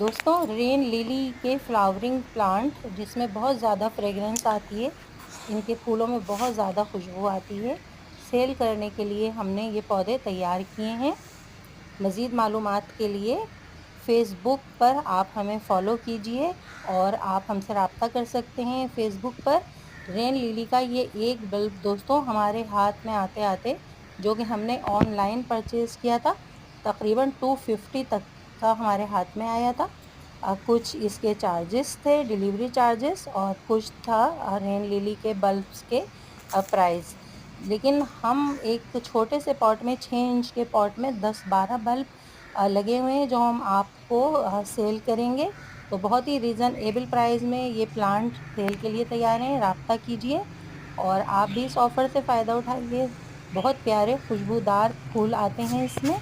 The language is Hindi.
दोस्तों, रेन लिली के फ्लावरिंग प्लांट जिसमें बहुत ज़्यादा फ्रेगरेंस आती है, इनके फूलों में बहुत ज़्यादा खुशबू आती है। सेल करने के लिए हमने ये पौधे तैयार किए हैं। मज़ीद मालूमात के लिए फ़ेसबुक पर आप हमें फ़ॉलो कीजिए और आप हमसे रब्ता कर सकते हैं फ़ेसबुक पर। रेन लिली का ये एक बल्ब दोस्तों हमारे हाथ में आते-आते, जो कि हमने ऑनलाइन परचेज़ किया था, तकरीबन 250 तक का हमारे हाथ में आया था। कुछ इसके चार्जेस थे, डिलीवरी चार्जेस, और कुछ था रेन लिली के बल्ब्स के प्राइस। लेकिन हम एक छोटे से पॉट में 6 इंच के पॉट में 10-12 बल्ब लगे हुए हैं, जो हम आपको सेल करेंगे। तो बहुत ही रीज़नेबल प्राइस में ये प्लांट सेल के लिए तैयार हैं। राब्ता कीजिए और आप भी इस ऑफ़र से फ़ायदा उठाइए। बहुत प्यारे खुशबूदार फूल आते हैं इसमें।